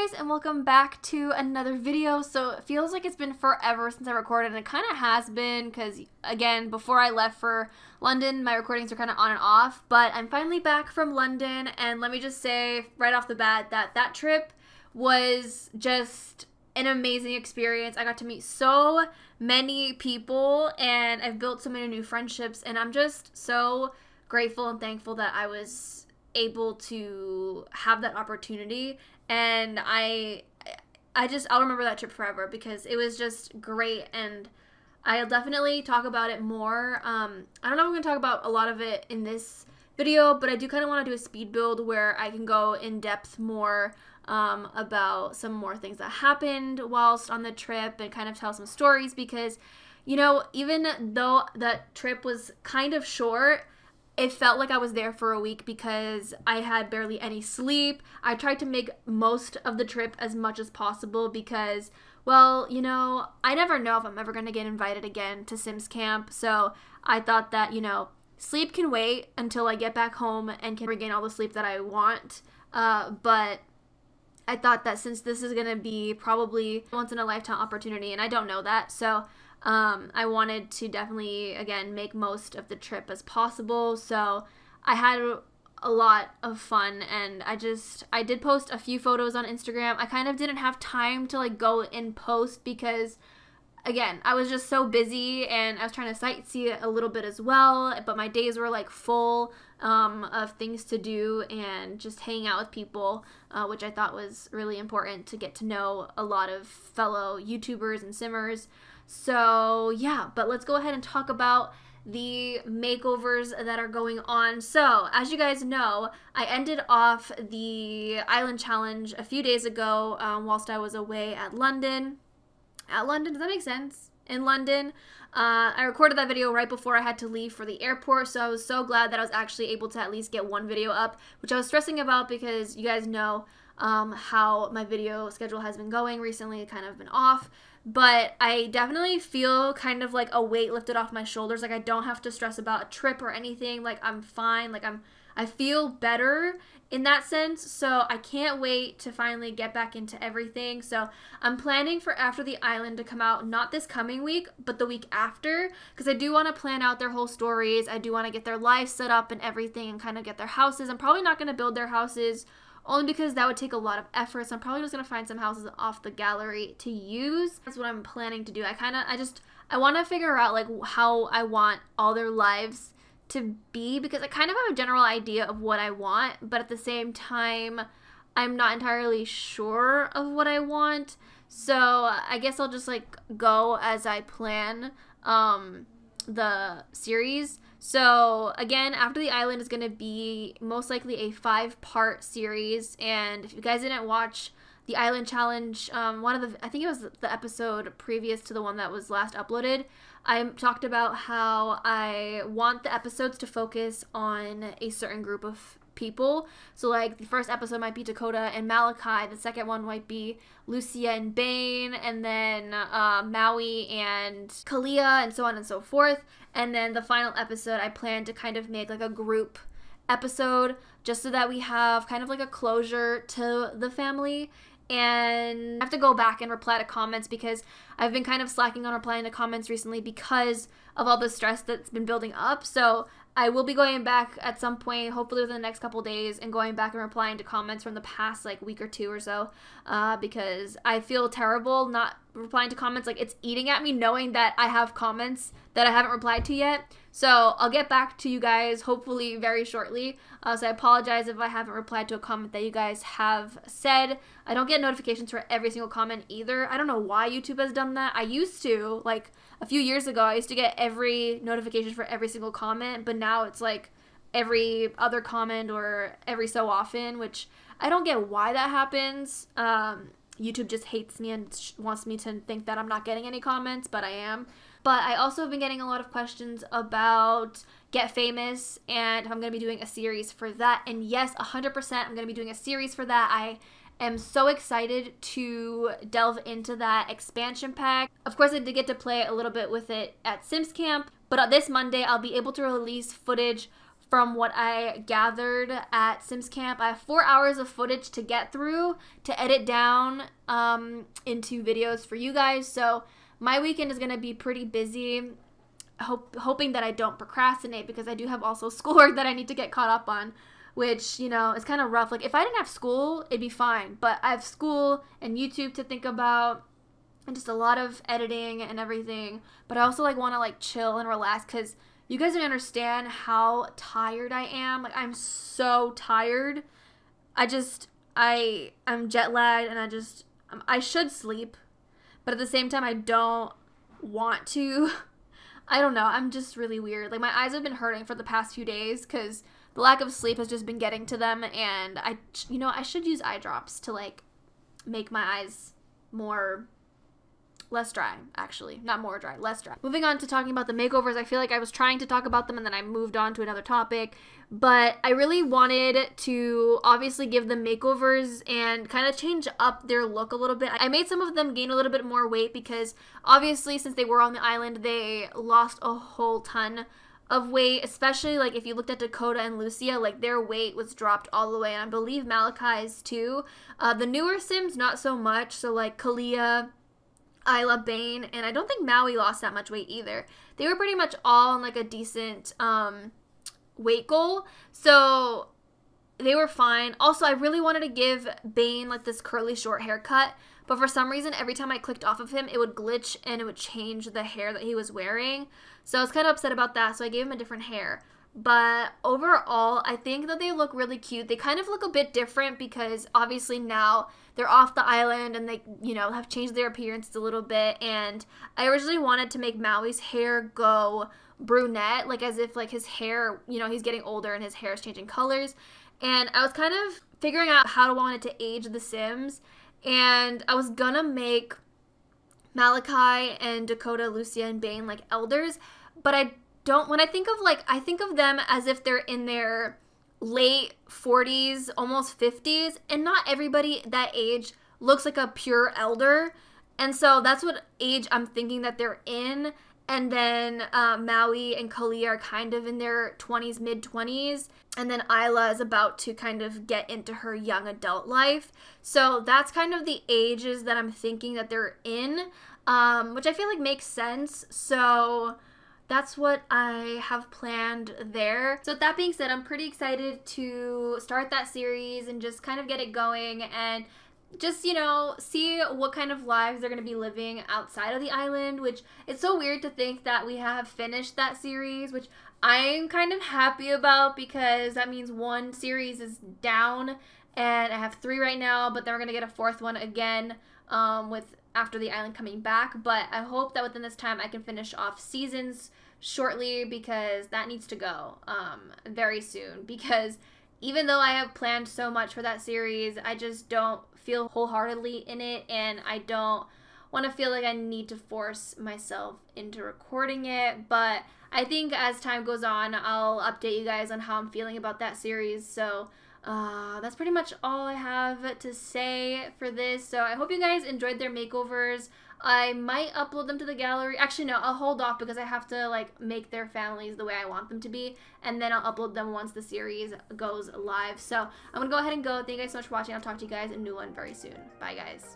guys, and welcome back to another video. So it feels like it's been forever since I recorded, and it kind of has been because, again, before I left for London, my recordings were kind of on and off, but I'm finally back from London, and let me just say right off the bat that that trip was just an amazing experience. I got to meet so many people, and I've built so many new friendships, and I'm just so grateful and thankful that I was able to have that opportunity. And I'll remember that trip forever because it was just great, and I'll definitely talk about it more. I don't know if I'm going to talk about a lot of it in this video, but I do kind of want to do a speed build where I can go in depth more about some more things that happened whilst on the trip and kind of tell some stories because, you know, even though that trip was kind of short, it felt like I was there for a week because I had barely any sleep. I tried to make most of the trip as much as possible because, well, you know, I never know if I'm ever going to get invited again to Sims camp. So I thought that, you know, sleep can wait until I get back home and can regain all the sleep that I want. But I thought that since this is going to be probably once in a lifetime opportunity, and I don't know that, so I wanted to definitely, again, make most of the trip as possible. So I had a lot of fun, and I did post a few photos on Instagram. I kind of didn't have time to like go and post because, again, I was just so busy and I was trying to sightsee a little bit as well, but my days were like full of things to do and just hanging out with people, which I thought was really important to get to know a lot of fellow YouTubers and Simmers. So yeah, but let's go ahead and talk about the makeovers that are going on. So as you guys know, I ended off the island challenge a few days ago whilst I was away at London. Does that make sense? In London. I recorded that video right before I had to leave for the airport, so I was so glad that I was actually able to at least get one video up, which I was stressing about because you guys know how my video schedule has been going recently. It kind of been off, but I definitely feel kind of like a weight lifted off my shoulders. Like I don't have to stress about a trip or anything. Like I'm fine. Like I feel better in that sense, so I can't wait to finally get back into everything. So I'm planning for After the Island to come out not this coming week, but the week after, because I do want to plan out their whole stories. I do want to get their lives set up and everything and kind of get their houses. I'm probably not going to build their houses only because that would take a lot of effort, so I'm probably just going to find some houses off the gallery to use. That's what I'm planning to do. I want to figure out like how I want all their lives to be, because I kind of have a general idea of what I want, but at the same time I'm not entirely sure of what I want. So I guess I'll just like go as I plan the series. So again, After the Island is going to be most likely a 5-part series, and if you guys didn't watch the Island Challenge, I think it was the episode previous to the one that was last uploaded, I talked about how I want the episodes to focus on a certain group of people. So like the first episode might be Dakota and Malachi, the second one might be Lucia and Bane, and then Maui and Kalia, and so on and so forth. And then the final episode I plan to kind of make like a group episode just so that we have kind of like a closure to the family. And I have to go back and reply to comments because I've been kind of slacking on replying to comments recently because of all the stress that's been building up. So I will be going back at some point, hopefully within the next couple days, and going back and replying to comments from the past like week or two or so, because I feel terrible not replying to comments. Like it's eating at me knowing that I have comments that I haven't replied to yet. So I'll get back to you guys hopefully very shortly. So I apologize if I haven't replied to a comment that you guys have said. I don't get notifications for every single comment either. I don't know why YouTube has done that. I used to, like a few years ago, I used to get every notification for every single comment, but now it's like every other comment or every so often, which I don't get why that happens. YouTube just hates me and wants me to think that I'm not getting any comments, but I am. But I also have been getting a lot of questions about Get Famous and if I'm going to be doing a series for that. And yes, 100% I'm going to be doing a series for that. I am so excited to delve into that expansion pack. Of course, I did get to play a little bit with it at Sims Camp, but this Monday I'll be able to release footage from what I gathered at Sims Camp. I have 4 hours of footage to get through to edit down into videos for you guys. So my weekend is going to be pretty busy, hoping that I don't procrastinate, because I do have also schoolwork that I need to get caught up on, which, you know, is kind of rough. Like, if I didn't have school, it'd be fine. But I have school and YouTube to think about and just a lot of editing and everything. But I also, like, want to, like, chill and relax, because you guys don't understand how tired I am. Like, I'm so tired. I'm jet lagged, and I should sleep, but at the same time, I don't want to. I don't know. I'm just really weird. Like, my eyes have been hurting for the past few days because the lack of sleep has just been getting to them, and I should use eye drops to, like, make my eyes less dry, actually. Not more dry, less dry. Moving on to talking about the makeovers, I feel like I was trying to talk about them and then I moved on to another topic, but I really wanted to obviously give them makeovers and kind of change up their look a little bit. I made some of them gain a little bit more weight because obviously since they were on the island, they lost a whole ton of weight, especially like if you looked at Dakota and Lucia, like their weight was dropped all the way, and I believe Malachi's too. The newer Sims, not so much, so like Kalia, Isla, Bane, and I don't think Maui lost that much weight either. They were pretty much all on like a decent weight goal, so they were fine. Also, I really wanted to give Bane like this curly short haircut, but for some reason every time I clicked off of him it would glitch and it would change the hair that he was wearing, so I was kind of upset about that, so I gave him a different hair. But overall, I think that they look really cute. They kind of look a bit different because obviously now they're off the island and they, you know, have changed their appearance a little bit. And I originally wanted to make Maui's hair go brunette, like as if like his hair, you know, he's getting older and his hair is changing colors. And I was kind of figuring out how I wanted to age the Sims. And I was gonna make Malachi and Dakota, Lucia, and Bane like elders, but when I think of them as if they're in their late 40s, almost 50s, and not everybody that age looks like a pure elder. And so that's what age I'm thinking that they're in. And then Maui and Kalia are kind of in their 20s, mid-20s. And then Isla is about to kind of get into her young adult life. So that's kind of the ages that I'm thinking that they're in, which I feel like makes sense. So that's what I have planned there. So with that being said, I'm pretty excited to start that series and just kind of get it going and just, you know, see what kind of lives they're going to be living outside of the island, which it's so weird to think that we have finished that series, which I'm kind of happy about because that means one series is down and I have 3 right now, but then we're going to get a 4th one again after the island coming back. But I hope that within this time I can finish off seasons shortly because that needs to go very soon, because even though I have planned so much for that series, I just don't feel wholeheartedly in it, and I don't want to feel like I need to force myself into recording it. But I think as time goes on, I'll update you guys on how I'm feeling about that series. So that's pretty much all I have to say for this. So I hope you guys enjoyed their makeovers. I might upload them to the gallery. Actually, no, I'll hold off because I have to like make their families the way I want them to be, and then I'll upload them once the series goes live. So I'm gonna go ahead and go. Thank you guys so much for watching. I'll talk to you guys in a new one very soon. Bye, guys.